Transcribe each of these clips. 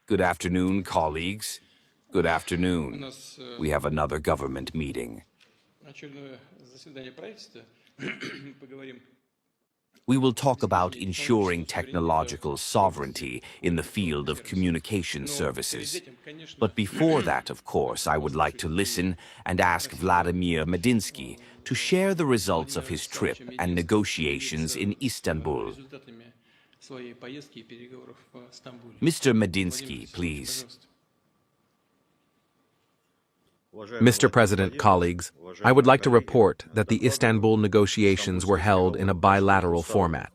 Good afternoon, colleagues. Good afternoon. We have another government meeting. We will talk about ensuring technological sovereignty in the field of communication services. But before that, of course, I would like to listen and ask Vladimir Medinsky to share the results of his trip and negotiations in Istanbul. Mr. Medinsky, please. Mr. President, colleagues, I would like to report that the Istanbul negotiations were held in a bilateral format.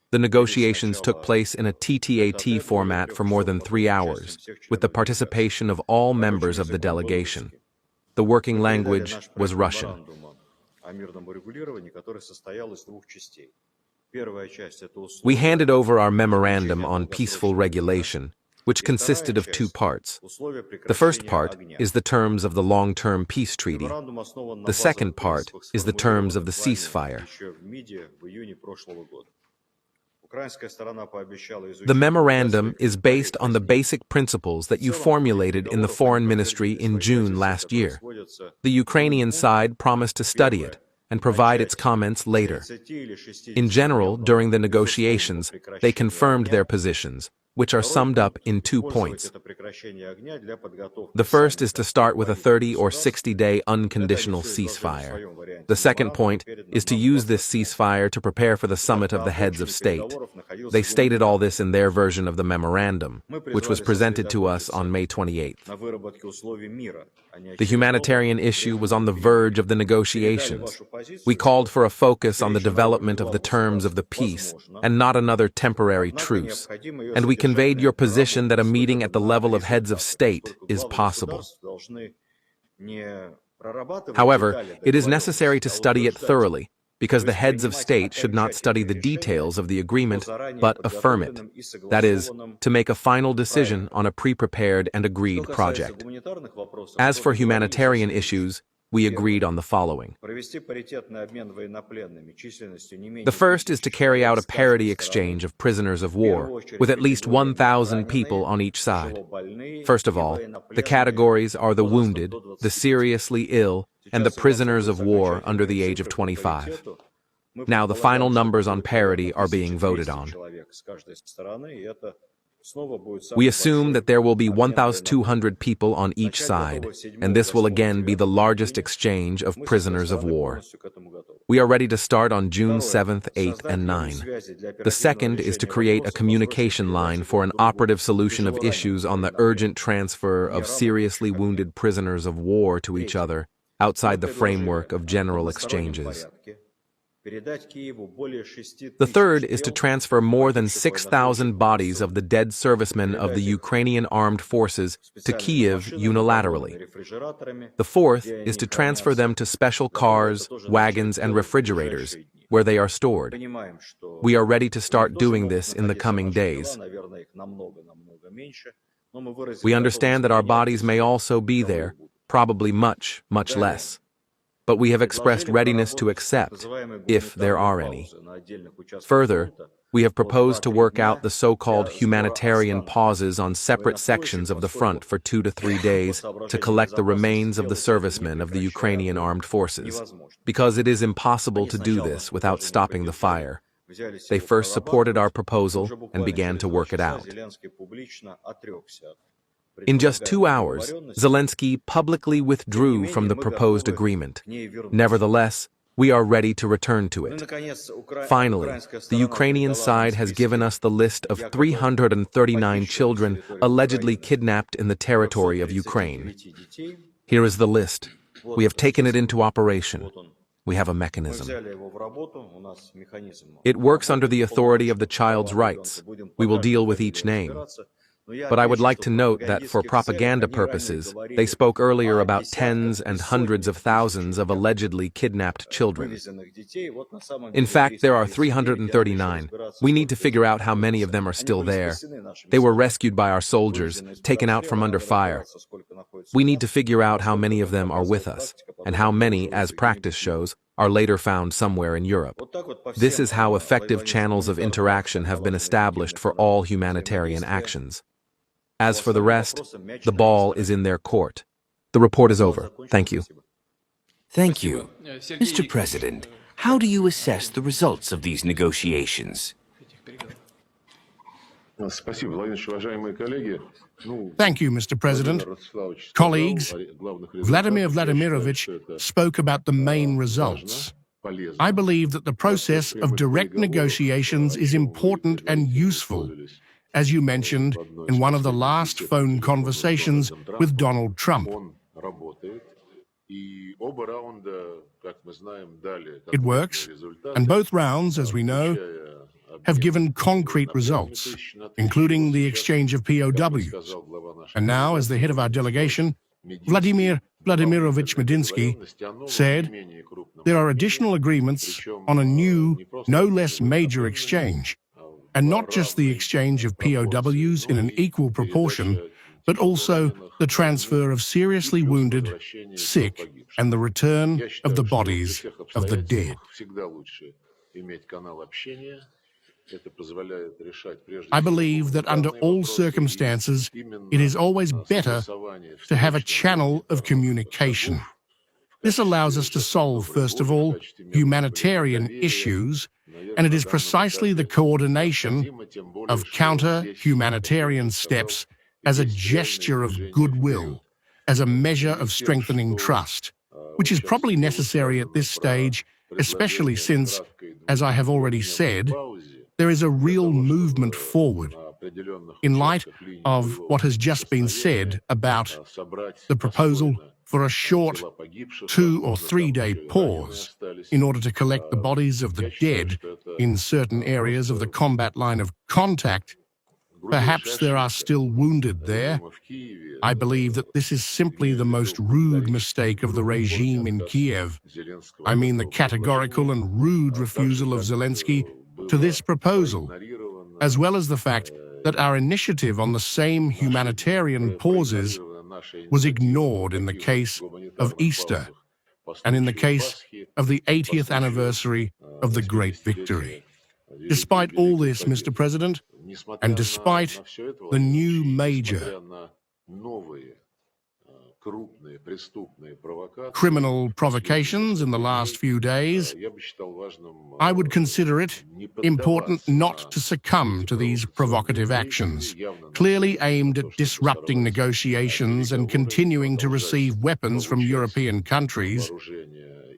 The negotiations took place in a TTAT format for more than 3 hours, with the participation of all members of the delegation. The working language was Russian. We handed over our memorandum on peaceful regulation, which consisted of 2 parts. The first part is the terms of the long-term peace treaty. The second part is the terms of the ceasefire. The memorandum is based on the basic principles that you formulated in the Foreign Ministry in June last year. The Ukrainian side promised to study it and provide its comments later. In general, during the negotiations, they confirmed their positions, which are summed up in 2 points. The first is to start with a 30 or 60-day unconditional ceasefire. The second point is to use this ceasefire to prepare for the summit of the heads of state. They stated all this in their version of the memorandum, which was presented to us on May 28th. The humanitarian issue was on the verge of the negotiations. We called for a focus on the development of the terms of the peace and not another temporary truce, and we conveyed your position that a meeting at the level of heads of state is possible. However, it is necessary to study it thoroughly, because the heads of state should not study the details of the agreement, but affirm it. That is, to make a final decision on a pre-prepared and agreed project. As for humanitarian issues, we agreed on the following. The first is to carry out a parity exchange of prisoners of war, with at least 1,000 people on each side. First of all, the categories are the wounded, the seriously ill, and the prisoners of war under the age of 25. Now, the final numbers on parity are being voted on. We assume that there will be 1,200 people on each side, and this will again be the largest exchange of prisoners of war. We are ready to start on June 7th, 8th, and 9th. The second is to create a communication line for an operative solution of issues on the urgent transfer of seriously wounded prisoners of war to each other, outside the framework of general exchanges. The third is to transfer more than 6,000 bodies of the dead servicemen of the Ukrainian armed forces to Kyiv unilaterally. The fourth is to transfer them to special cars, wagons, and refrigerators, where they are stored. We are ready to start doing this in the coming days. We understand that our bodies may also be there, probably much, much less. But we have expressed readiness to accept, if there are any. Further, we have proposed to work out the so-called humanitarian pauses on separate sections of the front for 2 to 3 days to collect the remains of the servicemen of the Ukrainian armed forces, because it is impossible to do this without stopping the fire. They first supported our proposal and began to work it out. In just 2 hours, Zelensky publicly withdrew from the proposed agreement. Nevertheless, we are ready to return to it. Finally, the Ukrainian side has given us the list of 339 children allegedly kidnapped in the territory of Ukraine. Here is the list. We have taken it into operation. We have a mechanism. It works under the authority of the child's rights. We will deal with each name. But I would like to note that for propaganda purposes, they spoke earlier about tens and hundreds of thousands of allegedly kidnapped children. In fact, there are 339. We need to figure out how many of them are still there. They were rescued by our soldiers, taken out from under fire. We need to figure out how many of them are with us, and how many, as practice shows, are later found somewhere in Europe. This is how effective channels of interaction have been established for all humanitarian actions. As for the rest, the ball is in their court. The report is over. Thank you. Thank you. Mr. President, how do you assess the results of these negotiations? Thank you, Mr. President. Colleagues, Vladimir Vladimirovich spoke about the main results. I believe that the process of direct negotiations is important and useful, as you mentioned in one of the last phone conversations with Donald Trump. It works, and both rounds, as we know, have given concrete results, including the exchange of POWs. And now, as the head of our delegation, Vladimir Vladimirovich Medinsky said there are additional agreements on a new, no less major exchange, and not just the exchange of POWs in an equal proportion, but also the transfer of seriously wounded, sick, and the return of the bodies of the dead. I believe that under all circumstances, it is always better to have a channel of communication. This allows us to solve, first of all, humanitarian issues, and it is precisely the coordination of counter-humanitarian steps as a gesture of goodwill, as a measure of strengthening trust, which is probably necessary at this stage, especially since, as I have already said, there is a real movement forward. In light of what has just been said about the proposal for a short 2 or 3 day pause in order to collect the bodies of the dead in certain areas of the combat line of contact, perhaps there are still wounded there. I believe that this is simply the most rude mistake of the regime in Kyiv. I mean the categorical and rude refusal of Zelensky to this proposal, as well as the fact that our initiative on the same humanitarian pauses was ignored in the case of Easter and in the case of the 80th anniversary of the Great Victory. Despite all this, Mr. President, and despite the new major criminal provocations in the last few days, I would consider it important not to succumb to these provocative actions, clearly aimed at disrupting negotiations and continuing to receive weapons from European countries.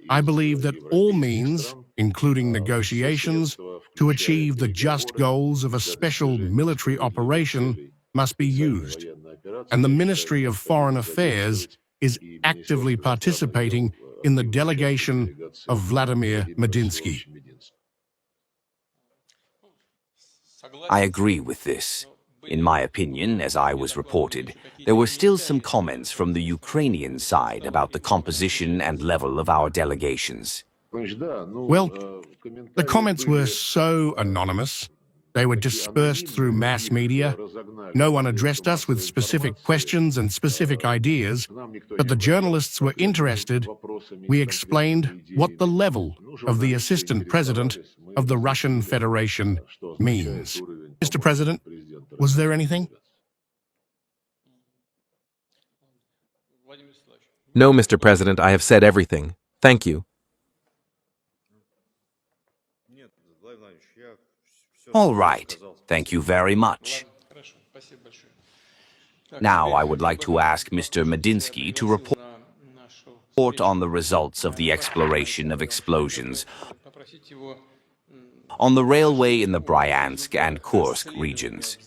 I believe that all means, including negotiations, to achieve the just goals of a special military operation must be used, and the Ministry of Foreign Affairs is actively participating in the delegation of Vladimir Medinsky. I agree with this. In my opinion, as I was reported, there were still some comments from the Ukrainian side about the composition and level of our delegations. Well, the comments were so anonymous. They were dispersed through mass media. No one addressed us with specific questions and specific ideas, but the journalists were interested. We explained what the level of the Assistant President of the Russian Federation means. Mr. President, was there anything? No, Mr. President, I have said everything. Thank you. All right. Thank you very much. Now I would like to ask Mr. Medinsky to report on the results of the exploration of explosions on the railway in the Bryansk and Kursk regions.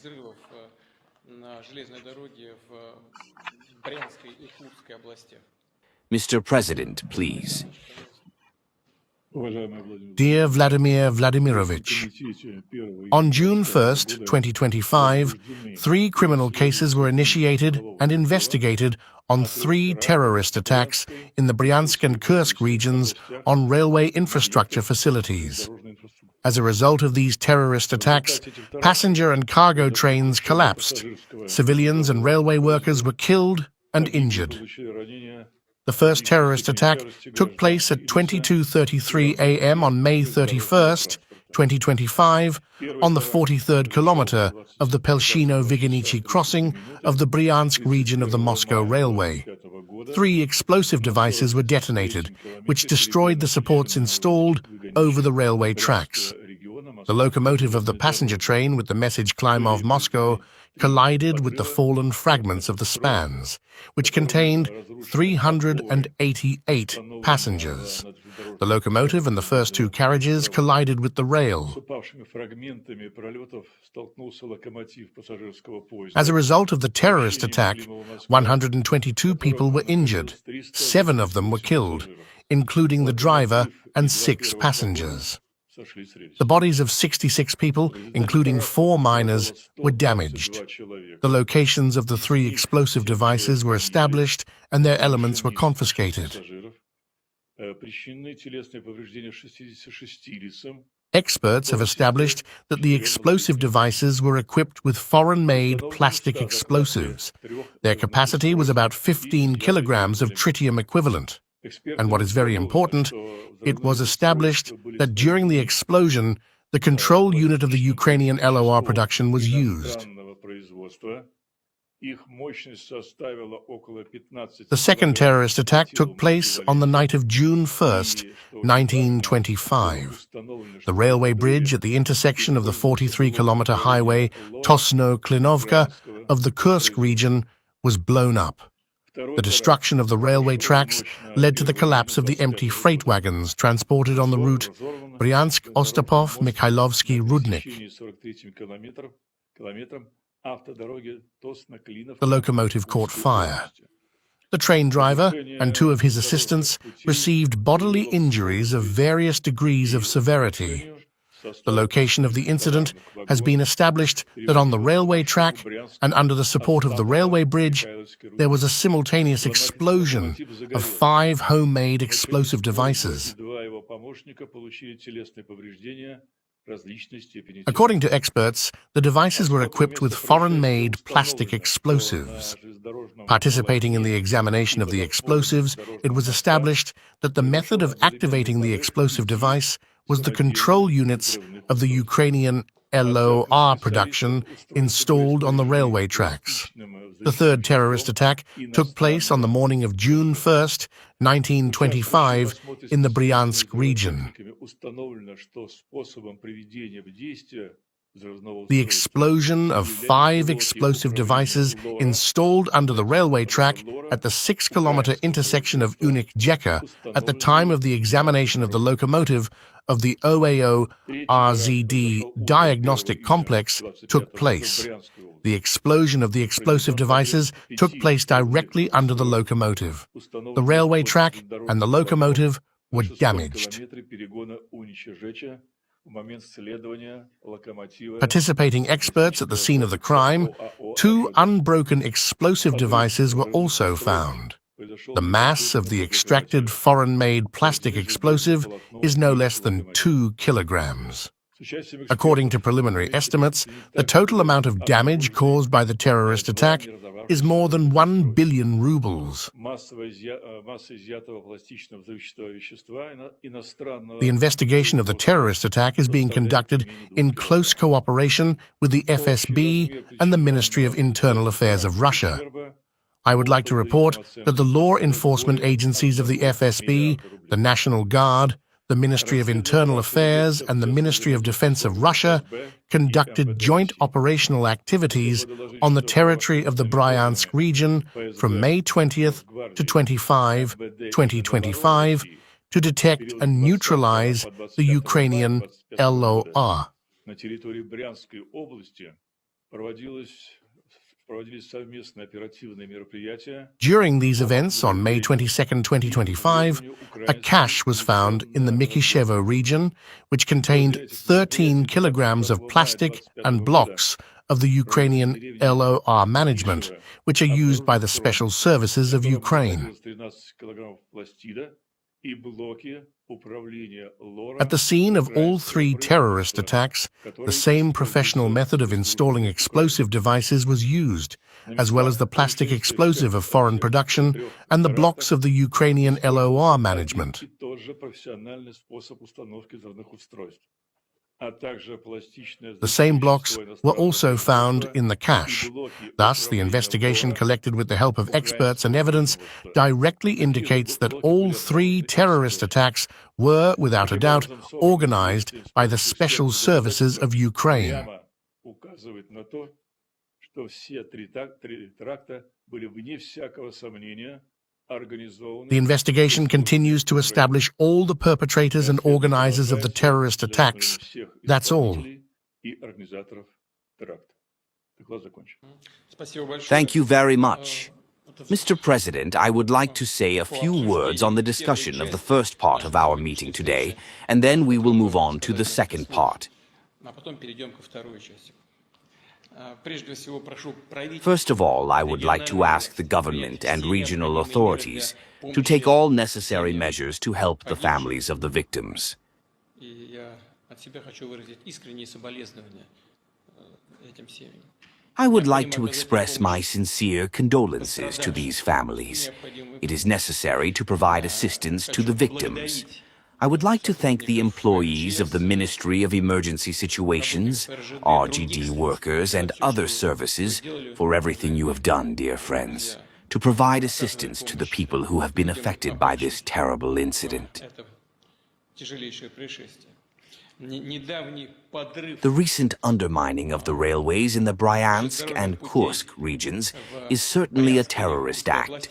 Mr. President, please. Dear Vladimir Vladimirovich, on June 1st, 2025, 3 criminal cases were initiated and investigated on 3 terrorist attacks in the Bryansk and Kursk regions on railway infrastructure facilities. As a result of these terrorist attacks, passenger and cargo trains collapsed. Civilians and railway workers were killed and injured. The first terrorist attack took place at 22:33 a.m. on May 31st, 2025, on the 43rd kilometer of the Pelshino-Viginichi crossing of the Bryansk region of the Moscow Railway. 3 explosive devices were detonated, which destroyed the supports installed over the railway tracks. The locomotive of the passenger train with the message Klimov-Moscow collided with the fallen fragments of the spans, which contained 388 passengers. The locomotive and the first 2 carriages collided with the rail. As a result of the terrorist attack, 122 people were injured. 7 of them were killed, including the driver and 6 passengers. The bodies of 66 people, including 4 miners, were damaged. The locations of the 3 explosive devices were established and their elements were confiscated. Experts have established that the explosive devices were equipped with foreign-made plastic explosives. Their capacity was about 15 kilograms of tritium equivalent. And what is very important, it was established that during the explosion, the control unit of the Ukrainian LOR production was used. The second terrorist attack took place on the night of June 1st, 1925. The railway bridge at the intersection of the 43-kilometer highway Tosno-Klinovka of the Kursk region was blown up. The destruction of the railway tracks led to the collapse of the empty freight wagons transported on the route Bryansk-Ostapov-Mikhailovsky-Rudnik. The locomotive caught fire. The train driver and 2 of his assistants received bodily injuries of various degrees of severity. The location of the incident has been established that on the railway track and under the support of the railway bridge, there was a simultaneous explosion of 5 homemade explosive devices. According to experts, the devices were equipped with foreign-made plastic explosives. Participating in the examination of the explosives, it was established that the method of activating the explosive device was the control units of the Ukrainian LOR production installed on the railway tracks. The third terrorist attack took place on the morning of June 1st, 1925, in the Bryansk region. The explosion of 5 explosive devices installed under the railway track at the 6-kilometer intersection of Unik-Jeka at the time of the examination of the locomotive of the OAO RZD diagnostic complex took place. The explosion of the explosive devices took place directly under the locomotive. The railway track and the locomotive were damaged. Participating experts at the scene of the crime, 2 unbroken explosive devices were also found. The mass of the extracted foreign-made plastic explosive is no less than 2 kilograms. According to preliminary estimates, the total amount of damage caused by the terrorist attack is more than 1 billion rubles. The investigation of the terrorist attack is being conducted in close cooperation with the FSB and the Ministry of Internal Affairs of Russia. I would like to report that the law enforcement agencies of the FSB, the National Guard, the Ministry of Internal Affairs and the Ministry of Defense of Russia conducted joint operational activities on the territory of the Bryansk region from May 20th to 25, 2025 to detect and neutralize the Ukrainian LOR. During these events on May 22, 2025, a cache was found in the Mykyshevo region, which contained 13 kilograms of plastic and blocks of the Ukrainian LOR management, which are used by the special services of Ukraine. At the scene of all 3 terrorist attacks, the same professional method of installing explosive devices was used, as well as the plastic explosive of foreign production and the blocks of the Ukrainian LOR management. The same blocks were also found in the cache. Thus, the investigation collected with the help of experts and evidence directly indicates that all three terrorist attacks were, without a doubt, organized by the special services of Ukraine. The investigation continues to establish all the perpetrators and organizers of the terrorist attacks. That's all. Thank you very much. Mr. President, I would like to say a few words on the discussion of the first part of our meeting today, and then we will move on to the second part. First of all, I would like to ask the government and regional authorities to take all necessary measures to help the families of the victims. I would like to express my sincere condolences to these families. It is necessary to provide assistance to the victims. I would like to thank the employees of the Ministry of Emergency Situations, RGD workers, and other services for everything you have done, dear friends, to provide assistance to the people who have been affected by this terrible incident. The recent undermining of the railways in the Bryansk and Kursk regions is certainly a terrorist act,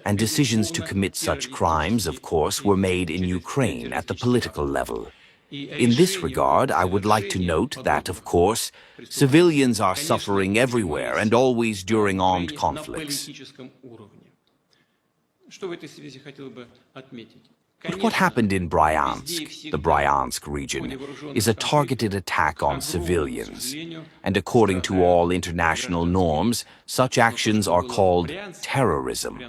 and decisions to commit such crimes, of course, were made in Ukraine at the political level. In this regard, I would like to note that, of course, civilians are suffering everywhere and always during armed conflicts. But what happened in Bryansk, the Bryansk region, is a targeted attack on civilians. And according to all international norms, such actions are called terrorism.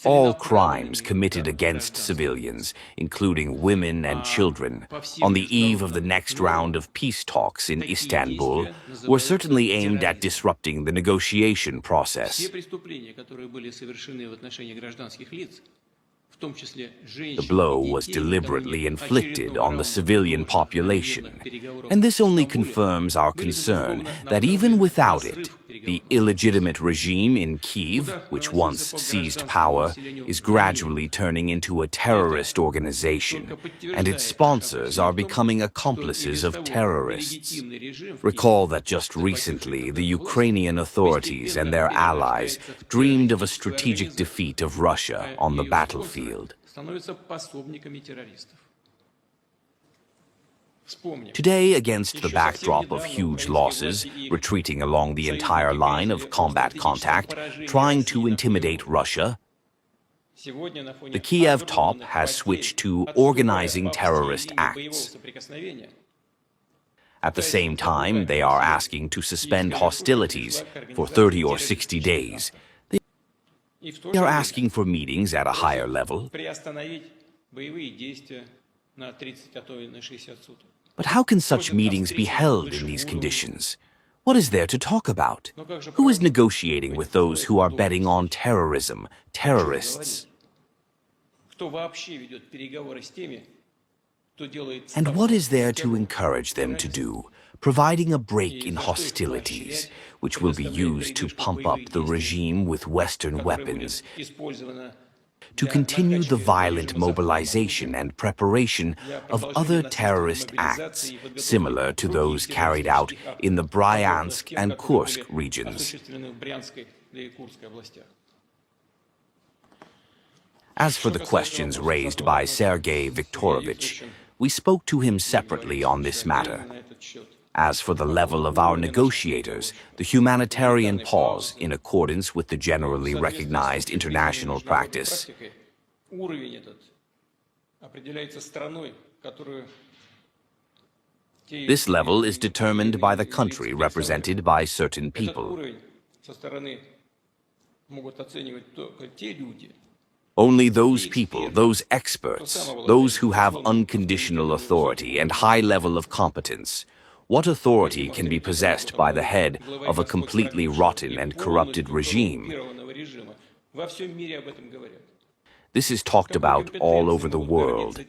All crimes committed against civilians, including women and children, on the eve of the next round of peace talks in Istanbul, were certainly aimed at disrupting the negotiation process. The blow was deliberately inflicted on the civilian population, and this only confirms our concern that even without it, the illegitimate regime in Kyiv, which once seized power, is gradually turning into a terrorist organization, and its sponsors are becoming accomplices of terrorists. Recall that just recently, the Ukrainian authorities and their allies dreamed of a strategic defeat of Russia on the battlefield. Today, against the backdrop of huge losses, retreating along the entire line of combat contact, trying to intimidate Russia, the Kiev top has switched to organizing terrorist acts. At the same time, they are asking to suspend hostilities for 30 or 60 days. They are asking for meetings at a higher level. But how can such meetings be held in these conditions? What is there to talk about? Who is negotiating with those who are betting on terrorism, terrorists? And what is there to encourage them to do, providing a break in hostilities, which will be used to pump up the regime with Western weapons, to continue the violent mobilization and preparation of other terrorist acts similar to those carried out in the Bryansk and Kursk regions. As for the questions raised by Sergei Viktorovich, we spoke to him separately on this matter. As for the level of our negotiators, the humanitarian pause, in accordance with the generally recognized international practice, this level is determined by the country represented by certain people. Only those people, those experts, those who have unconditional authority and high level of competence. What authority can be possessed by the head of a completely rotten and corrupted regime? This is talked about all over the world.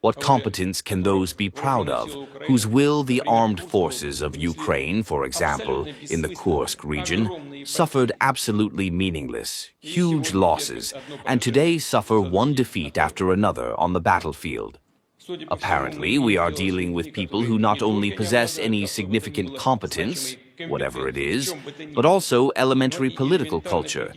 What competence can those be proud of, whose will the armed forces of Ukraine, for example, in the Kursk region, suffered absolutely meaningless, huge losses, and today suffer one defeat after another on the battlefield? Apparently, we are dealing with people who not only possess any significant competence, whatever it is, but also elementary political culture.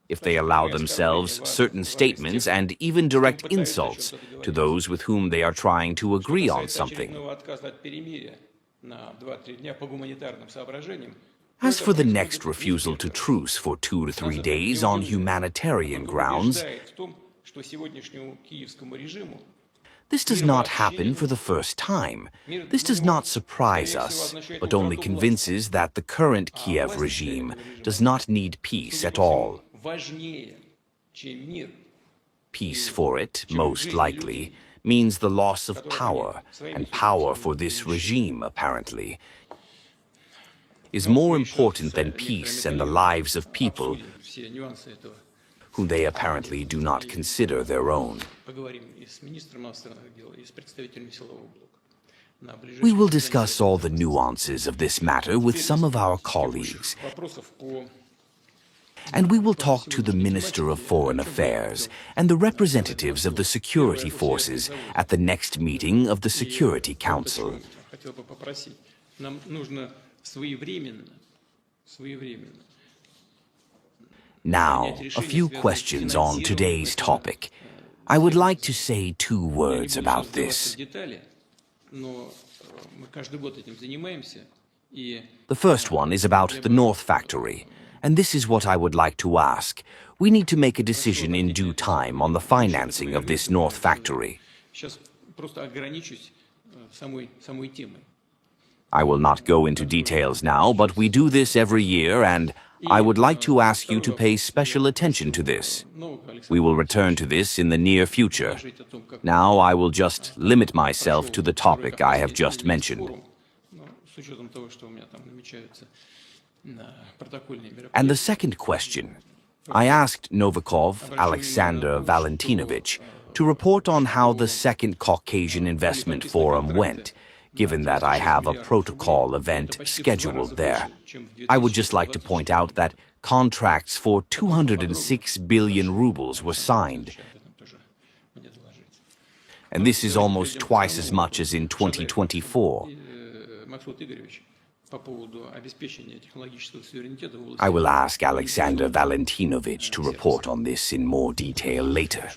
If they allow themselves certain statements and even direct insults to those with whom they are trying to agree on something. As for the next refusal to truce for 2 to 3 days on humanitarian grounds, this does not happen for the first time. This does not surprise us, but only convinces that the current Kiev regime does not need peace at all. Peace for it, most likely, means the loss of power, and power for this regime, apparently, is more important than peace and the lives of people whom they apparently do not consider their own. We will discuss all the nuances of this matter with some of our colleagues, and we will talk to the Minister of Foreign Affairs and the representatives of the security forces at the next meeting of the Security Council. Now, a few questions on today's topic. I would like to say 2 words about this. The first one is about the North Factory, and this is what I would like to ask. We need to make a decision in due time on the financing of this North Factory. I will not go into details now, but we do this every year, and I would like to ask you to pay special attention to this. We will return to this in the near future. Now I will just limit myself to the topic I have just mentioned. And the second question. I asked Novikov Alexander Valentinovich to report on how the second Caucasian Investment Forum went, given that I have a protocol event scheduled there. I would just like to point out that contracts for 206 billion rubles were signed. And this is almost twice as much as in 2024. I will ask Alexander Valentinovich to report on this in more detail later.